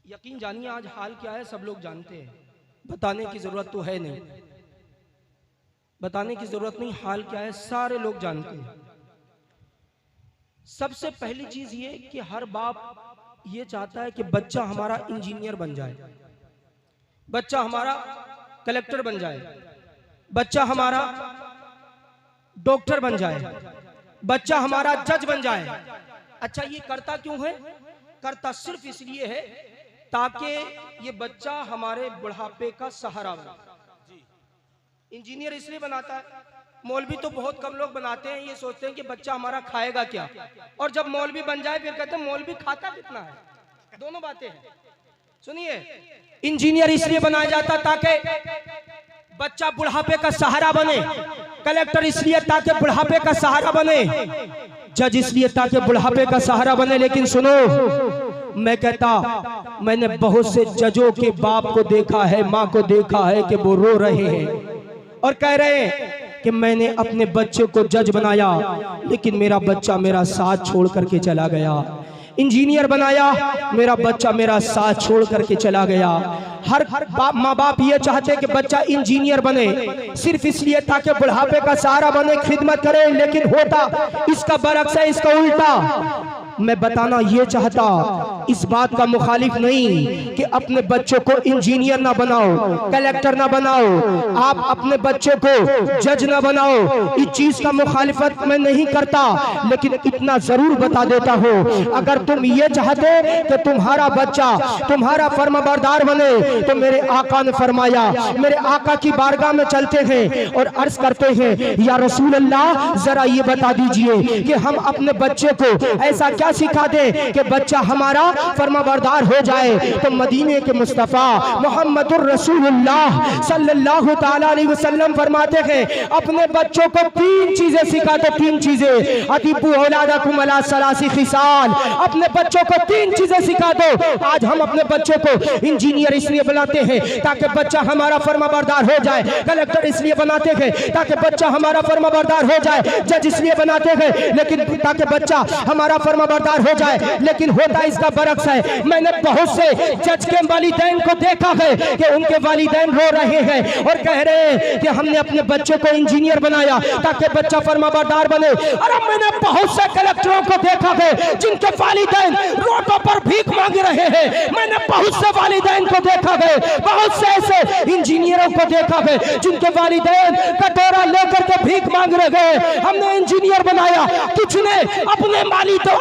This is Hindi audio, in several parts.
यकीन जानिए आज हाल क्या है सब लोग जानते हैं, बताने की जरूरत तो है नहीं, बताने की जरूरत नहीं। हाल क्या है सारे लोग जानते हैं। सबसे पहली चीज ये कि हर बाप ये चाहता है कि बच्चा हमारा इंजीनियर बन जाए, बच्चा हमारा कलेक्टर बन जाए, बच्चा हमारा डॉक्टर बन जाए, बच्चा हमारा जज बन जाए। अच्छा, ये करता क्यों है? करता सिर्फ इसलिए है ताकि ये बच्चा हमारे बुढ़ापे का सहारा बने। इंजीनियर इसलिए बनाता है, मौलवी तो बहुत कम लोग बनाते हैं, ये सोचते हैं कि बच्चा हमारा खाएगा क्या, और जब मौलवी बन जाए फिर कहते हैं मौलवी खाता कितना है। दोनों बातें हैं। सुनिए, इंजीनियर इसलिए बनाया जाता ताकि बच्चा बुढ़ापे का सहारा बने, कलेक्टर इसलिए ताकि बुढ़ापे का सहारा बने, जज इसलिए ताकि बुढ़ापे का सहारा बने। लेकिन सुनो, मैं कहता, मैंने बहुत से जजों के बाप को देखा है, माँ को देखा है कि वो रो रहे हैं और कह रहे हैं कि मैंने अपने बच्चे को जज बनाया लेकिन मेरा बच्चा मेरा साथ छोड़ करके चला गया। इंजीनियर बनाया, मेरा बच्चा मेरा साथ छोड़ करके चला गया। हर माँ बाप ये चाहते कि बच्चा इंजीनियर बने सिर्फ इसलिए ताकि बुढ़ापे का सहारा बने, खिदमत करे, लेकिन होता इसका बरक्स है, इसका उल्टा। मैं बताना ये चाहता, इस बात का मुखालिफ नहीं कि अपने बच्चों को इंजीनियर ना बनाओ, कलेक्टर ना बनाओ, आप अपने बच्चे को जज ना बनाओ, इस चीज का मुखालिफत मैं नहीं करता। लेकिन इतना जरूर बता देता हूँ, अगर तुम ये चाहते कि तुम्हारा बच्चा तुम्हारा फर्माबरदार बने तो मेरे आका ने फरमाया, मेरे आका की बारगाह में चलते हैं और अर्ज करते हैं, या रसूल अल्लाह जरा ये बता दीजिए कि हम अपने बच्चे को ऐसा क्या सिखा दे कि बच्चा हमारा फर्माबरदार हो जाए। तो मदीने के मुस्तफा मोहम्मदुर रसूलुल्लाह सल्लल्लाहु तआला अलैहि वसल्लम फरमाते हैं, अपने बच्चों को तीन चीजें सिखा दो, तीन चीजें। अदिबु औलादकुम अला सलासी खिसाल, अपने बच्चों को तीन चीजें सिखा दो। आज हम अपने बच्चों को इंजीनियर इसलिए बनाते हैं ताकि बच्चा हमारा फर्माबरदार हो जाए, कलेक्टर इसलिए बनाते हैं ताकि बच्चा हमारा फर्माबरदार हो जाए, जज इसलिए बनाते हैं लेकिन ताकि बच्चा हमारा फर्माबरदार हो जाए, लेकिन होता इसका बरक्स है। मैंने बहुत से जज के वालिदैन को देखा है कि उनके वालिदैन रो रहे हैं और कह रहे हैं कि हमने अपने बच्चे को इंजीनियर बनाया ताकि बच्चा फर्माबरदार बने। और अब मैंने बहुत से कलेक्टरों को देखा है जिनके वालिदैन रोडों पर भीख मांग रहे हैं। मैंने बहुत से वालिदैन को देखा है, बहुत से ऐसे इंजीनियरों को देखा है जिनके वालिदैन कटोरा लेकर के भीख मांग रहे हैं। हमने इंजीनियर बनाया, किसने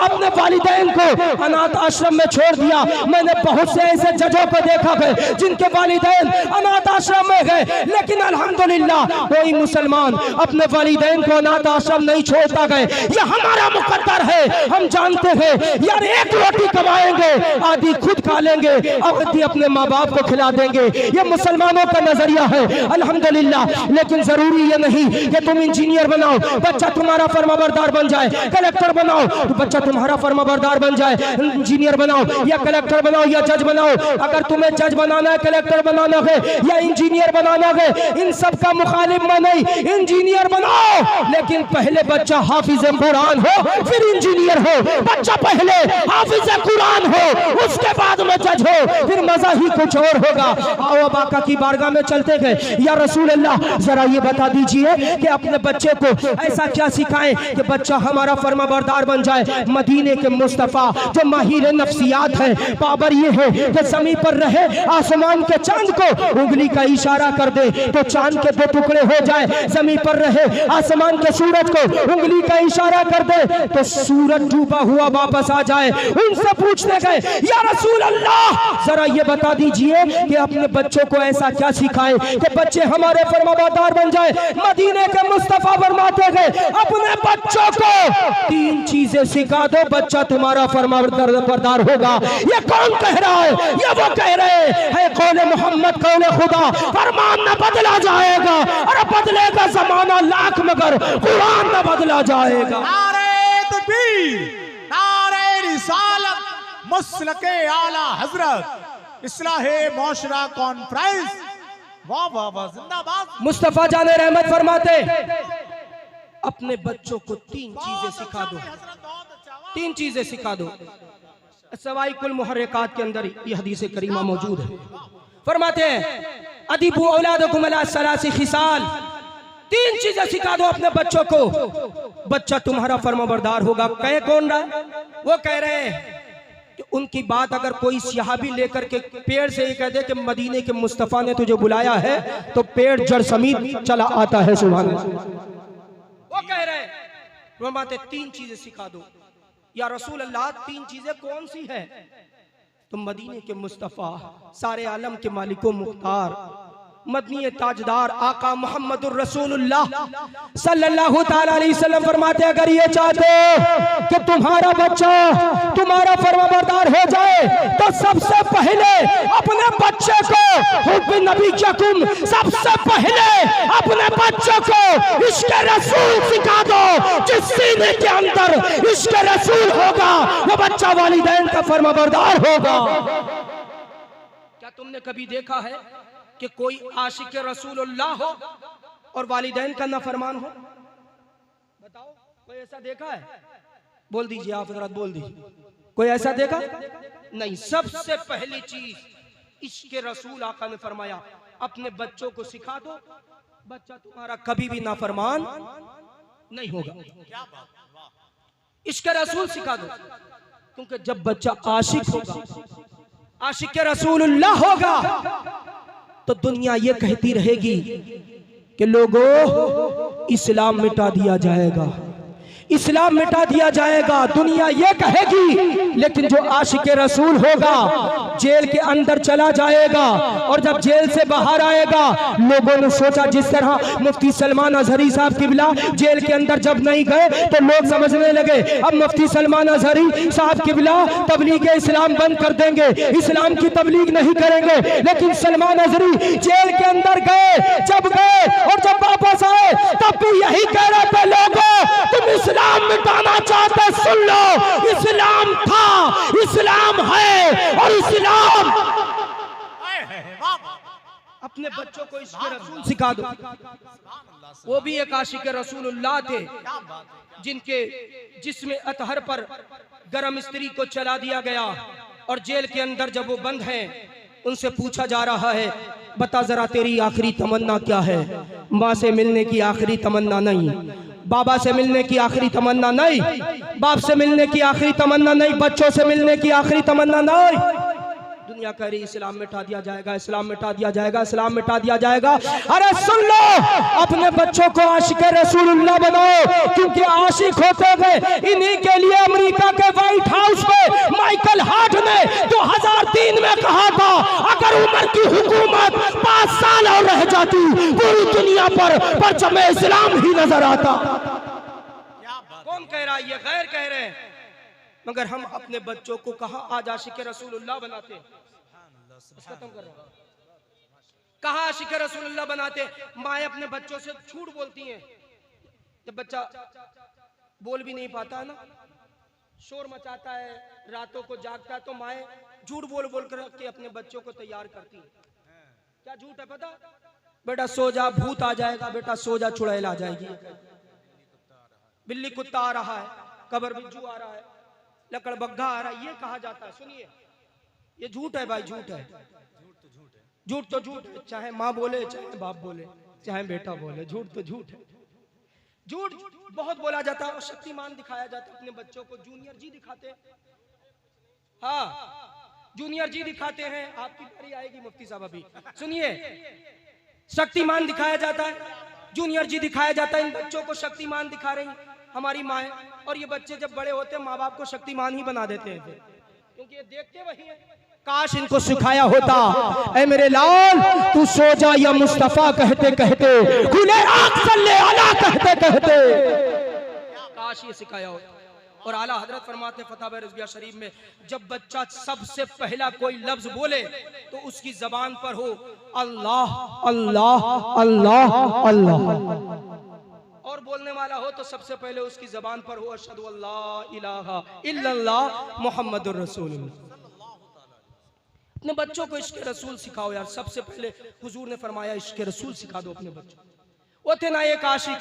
अपने वालिदैन को अनाथ आश्रम में छोड़ दिया। मैंने बहुत से ऐसे जजों को देखा है जिनके वालिदैन अनाथ आश्रम में गए, लेकिन अल्हम्दुलिल्लाह कोई मुसलमान अपने वालिदैन को अनाथ आश्रम नहीं छोड़ता गए। ये हमारा मुकद्दर है। हम जानते हैं यार, एक रोटी कमाएंगे, आधी खुद खा लेंगे, आधी अपने माँ बाप को खिला देंगे। ये मुसलमानों का नजरिया है अल्हम्दुलिल्लाह। लेकिन जरूरी ये नहीं कि तुम इंजीनियर बनाओ, बच्चा तुम्हारा फर्माबरदार बन जाए, कलेक्टर बनाओ तो बच्चा तुम्हारा फर्माबरदार बन जाए, इंजीनियर बनाओ या कलेक्टर बनाओ या जज बनाओ। अगर तुम्हें जज बनाना है, कलेक्टर बनाना है या इंजीनियर बनाना है, इन सब का मुखालिफ मैं नहीं, इंजीनियर बनाओ लेकिन पहले बच्चा हाफिज कुरान हो फिर इंजीनियर हो। बच्चा पहले हाफिज कुरान हो उसके बाद में जज हो, फिर मजा ही कुछ और होगा। आओ अब आका की बारगाह में चलते हैं, या रसूल अल्लाह जरा ये बता दीजिए कि अपने बच्चे को ऐसा क्या सिखाएं कि बच्चा हमारा फर्माबरदार बन जाए। मदीने के मुस्तफा जो माहिर नफ्सियात है, पावर ये है कि जमीन पर रहे आसमान के चांद को उंगली का इशारा कर दे तो चांद के दो टुकड़े हो जाए, जमीन पर रहे आसमान के सूरज को उंगली का इशारा कर दे तो सूरज डूबा हुआ वापस आ जाए। उनसे पूछने गए, या रसूल अल्लाह जरा ये बता दीजिए कि अपने बच्चों को ऐसा क्या सिखाएं कि बच्चे हमारे फर्माबरदार बन जाए। मदीने के मुस्तफा फरमाते गए, अपने बच्चों को तीन चीजें सिखा दो, बच्चा तुम्हारा फर्माबरदार होगा। ये कौन कह रहा है? ये वो कह रहे हैं कौले मोहम्मद कौले खुदा, फरमान न बदला जाएगा और बदलेगा जमाना लाख मगर कुरान न बदला जाएगा। नारे तकबीर, नारे रिसालत, मसलके आला हजरत, इस्लाहे मौशरा कॉन्फ्रेंस, वाह वाह वाह, जिंदाबाद। मुस्तफा जाने रहमत फरमाते, अपने बच्चों को तीन चीजें सिखा दो, तीन चीजें सिखा दो। सवाइकुल मुहर्रिकात के अंदर ये हदीस करीमा मौजूद है। फरमाते हैं अदीबु औलादकुम अला सलासी खिसाल, 3 चीजें सिखा दो अपने बच्चों को, बच्चा तुम्हारा फर्माबरदार होगा। कहे कौन रहा है? वो कह रहे हैं कि उनकी बात अगर कोई सहाबी लेकर के पेड़ से ये कह दे कि मदीने के मुस्तफ़ा ने तुझे बुलाया है, तो पेड़ जड़ समीत चला आता है। सुभान अल्लाह। वो कह रहे हैं फरमाते 3 चीजें सिखा दो। या रसूल अल्लाह 3 चीजें कौन सी है? तुम मदीने के मुस्तफ़ा, सारे आलम के मालिको मुख्तार, मदनी ताजदार आका मोहम्मदुर रसूलुल्लाह सल्लल्लाहु ताला अलैहि वसल्लम फरमाते अगर ये चाहते हो कि तुम्हारा बच्चा तुम्हारा फरमाबरदार हो जाए, तो सबसे पहले अपने बच्चे को हुब्ब नबी यकुम, सबसे पहले अपने बच्चों को इश्क रसूल सिखा दो। जिस सीने के अंदर इश्क रसूल होगा, वो बच्चा वालिदैन का फरमाबरदार होगा। क्या तुमने कभी देखा है कि कोई आशिक रसूलुल्लाह हो और वालिदैन का नाफरमान हो? बताओ, कोई ऐसा देखा है? बोल दीजिए आप हज़रात, बोल दीजिए, कोई ऐसा देखा? नहीं। सबसे पहली चीज इश्क रसूल आका ने फरमाया अपने बच्चों को सिखा दो, बच्चा तुम्हारा कभी भी नाफरमान नहीं होगा। इश्क रसूल सिखा दो, क्योंकि जब बच्चा आशिक होगा, आशिक रसूलुल्लाह होगा, तो दुनिया ये कहती रहेगी कि लोगों इस्लाम मिटा दिया जाएगा, इस्लाम मिटा दिया जाएगा, दुनिया ये कहेगी। लेकिन जो आशिक रसूल होगा जेल के अंदर चला जाएगा, और जब जेल से बाहर आएगा, लोगों ने सोचा जिस तरह मुफ्ती सलमान अजहरी साहब किबला जेल के अंदर जब नहीं गए तो लोग समझने लगे अब मुफ्ती सलमान अजहरी साहब किबला तबलीग इस्लाम बंद कर देंगे, इस्लाम की तबलीग नहीं करेंगे। लेकिन सलमान अजहरी जेल के अंदर गए, जब गए और जब वापस आए तब भी यही कह रहे थे, लोगों तुम इस्लाम मिटाना चाहते, सुन लो, इस्लाम था, इस्लाम है, और इस्लाम। अपने बच्चों को इश्क रसूल सिखा दो। वो भी एक आशिक रसूलुल्लाह थे, जिनके जिस्म अतहर पर गरम स्त्री को चला दिया गया, और जेल के अंदर जब वो बंद हैं, उनसे पूछा जा रहा है बता जरा तेरी आखिरी तमन्ना क्या है? माँ से मिलने की आखिरी तमन्ना नहीं, बाबा से मिलने की आखिरी तमन्ना नहीं, बाप से मिलने की आखिरी तमन्ना नहीं, बच्चों से मिलने की आखिरी तमन्ना नहीं। दुनिया कह रही इस्लाम मिटा दिया जाएगा, इस्लाम मिटा दिया जाएगा, इस्लाम मिटा दिया जाएगा। अरे सुन लो, अपने बच्चों को आशिक रसूलुल्लाह बनाओ, क्योंकि आशिक होते गए। इन्हीं के लिए अमेरिका के व्हाइट हाउस में माइकल हार्ट ने 2003 में कहा था अगर उमर की हुकूमत 5 साल और रह जाती, पूरी दुनिया पर परचम इस्लाम ही नजर आता। कौन कह रहा है? ये गैर कह रहे हैं। मगर हम अपने बच्चों को कहा आज आशिक रसूलुल्लाह बनाते, खत्म कर रहा हूं, कहा आशिक रसूलुल्लाह बनाते। माएँ अपने बच्चों से झूठ बोलती हैं, जब बच्चा बोल भी नहीं पाता है ना, शोर मचाता है, रातों को जागता है, तो माएँ झूठ बोल बोल कर के अपने बच्चों को तैयार करती हैं। क्या झूठ है पता? बेटा सो जा, भूत आ जाएगा, बेटा सो जा, चुड़ैल आ जाएगी, बिल्ली कुत्ता आ रहा है, कबर बिज्जू आ रहा है, लकड़बग्घा आ रहा है, ये कहा जाता है। सुनिए, ये झूठ है भाई, झूठ है, झूठ तो झूठ है, चाहे माँ बोले, चाहे बाप बोले, चाहे बेटा बोले, झूठ तो झूठ है। झूठ बहुत बोला जाता है, और शक्तिमान दिखाया जाता है अपने बच्चों को। जूनियर जी दिखाते, हाँ जूनियर जी दिखाते हैं। आपकी बारी आएगी मुफ्ती साहब, अभी सुनिए। शक्तिमान दिखाया जाता है, जूनियर जी दिखाया जाता है, इन बच्चों को शक्तिमान दिखा रही हमारी माएँ, और ये बच्चे जब बड़े होते हैं माँ बाप को शक्तिमान ही बना देते हैं, क्योंकि ये देखते वही हैं। काश इनको सिखाया होता, ऐ मेरे लाल तू सो जा या मुस्तफा कहते कहते, खुले आँख सल्ले अला कहते कहते, काश ये सिखाया होता। और आला हजरत फरमाते फतवा रिज़विया शरीफ में, जब बच्चा सबसे पहला कोई लफ्ज बोले तो उसकी जबान पर हो अल्लाह अल्लाह अल्लाह अल्लाह, और बोलने वाला हो तो सबसे पहले उसकी जबान पर हो अशहदु अल्ला इलाहा इल्लल्लाह मुहम्मदुर रसूलुल्लाह। अपने बच्चों को इश्क रसूल सिखाओ यार। सबसे पहले हुजूर ने फरमाया इश्क रसूल सिखा दो अपने बच्चों। वो थे ना एक आशिक,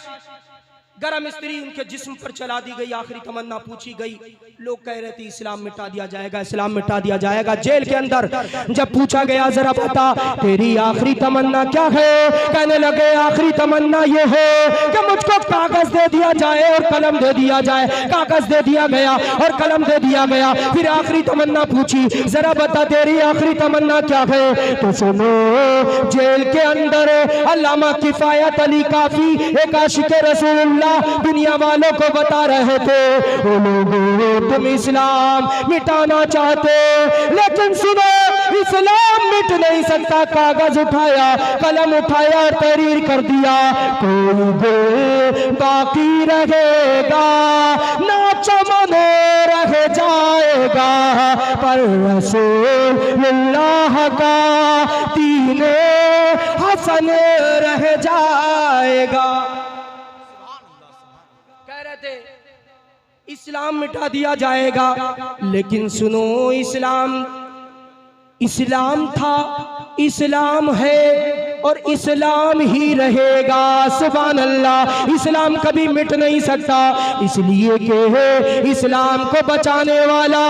गरम स्त्री उनके जिस्म पर चला दी गई, आखिरी तमन्ना पूछी गई। लोग कह रहे थे इस्लाम मिटा दिया जाएगा, इस्लाम मिटा दिया जाएगा। जेल के अंदर जब पूछा गया जरा बता तेरी आखिरी तमन्ना क्या है, कहने लगे आखिरी तमन्ना ये है कि मुझको कागज दे दिया जाए और कलम दे दिया जाए। कागज दे दिया गया और कलम दे दिया गया। फिर आखिरी तमन्ना पूछी, जरा बता तेरी आखिरी तमन्ना क्या है। तो सुनो, जेल के अंदर अल्लामा किफायत अली काफी एक आशिक रसूलुल्लाह दुनिया वालों को बता रहे थे, ओ लोगों तुम इस्लाम मिटाना चाहते, लेकिन सुनो इस्लाम मिट नहीं सकता। कागज उठाया, कलम उठाया और तहरीर कर दिया, कोई दिल बाकी रहेगा ना चमन रह जाएगा, पर रसूलुल्लाह का दीने हसन रह जाएगा। कह रहे थे इस्लाम मिटा दिया जाएगा, लेकिन सुनो इस्लाम था, इस्लाम है और इस्लाम ही रहेगा। सुभान अल्लाह, इस्लाम कभी मिट नहीं सकता, इसलिए कि इस्लाम को बचाने वाला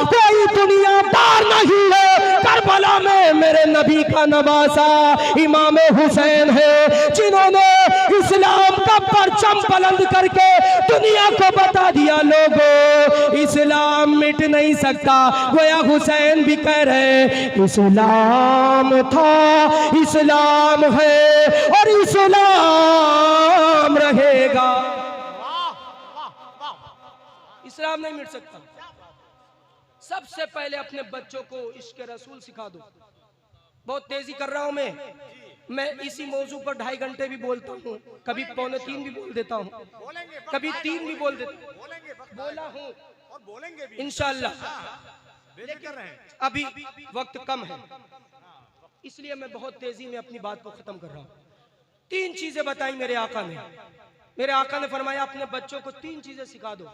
कोई दुनियादार नहीं है। करबला में मेरे नबी का नवासा इमाम हुसैन है, जिन्होंने इस्लाम का परचम बुलंद करके दुनिया को बता दिया लोगों इस्लाम मिट नहीं सकता। गोया हुसैन भी कह रहे इस्लाम था, इस्लाम है और इस्लाम रहेगा। इस्लाम नहीं मिट सकता। सबसे पहले अपने बच्चों को इश्क रसूल सिखा दो। बहुत तेजी कर रहा हूं मैं इसी मौजू पर 2.5 घंटे भी बोलता हूँ, कभी 2:45 भी बोल देता हूँ, कभी 3 भी बोल देता हूँ, बोला हूँ और बोलेंगे भी इंशाअल्लाह। अभी वक्त कम है, इसलिए मैं बहुत तेजी में अपनी बात को खत्म कर रहा हूँ। 3 चीजें बताई मेरे आका ने। मेरे आका ने फरमाया अपने बच्चों को 3 चीजें सिखा दो,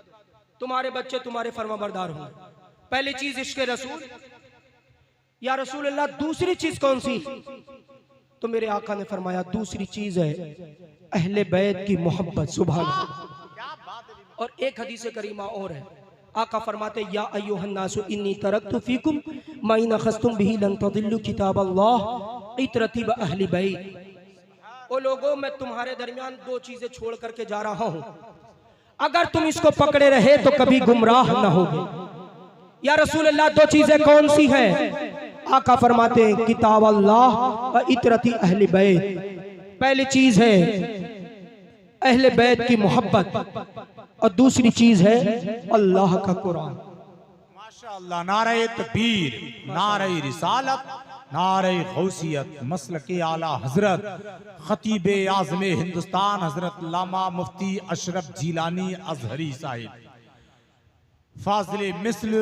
तुम्हारे बच्चे तुम्हारे फरमाबरदार होंगे। पहली चीज इश्क रसूल। या रसूल अल्लाह, दूसरी चीज कौन सी? तो मेरे आका ने फरमाया दूसरी चीज है अहले बैत की मोहब्बत। सुभान अल्लाह। और एक हदीस करीमा और है, आका फरमाते या अय्युहन नासु इन्नी तरक्तु फीकुम मा इन अखज़्तुम बिही लन तदिल्लु किताबल्लाह इतरती व अहली बैत। ओ लोगों, मैं तुम्हारे दरमियान 2 चीजें छोड़ करके जा रहा हूं, अगर तुम इसको पकड़े रहे तो कभी गुमराह न होगे। या रसूल अल्लाह, 2 चीजें कौन सी हैं? आका फरमाते हैं किताब अल्लाह व इतरती अहले बैत। पहली चीज है अहले बैत की मोहब्बत और दूसरी चीज है अल्लाह का कुरान। माशाअल्लाह। नारे तकबीर, नारे रिसालत, नारे गौसियत, मसलके आला हजरत खतीब आज़म हिंदुस्तान हजरत अल्लामा मुफ्ती अशरफ जिलानी अजहरी साहिब फाजिल मिस्ल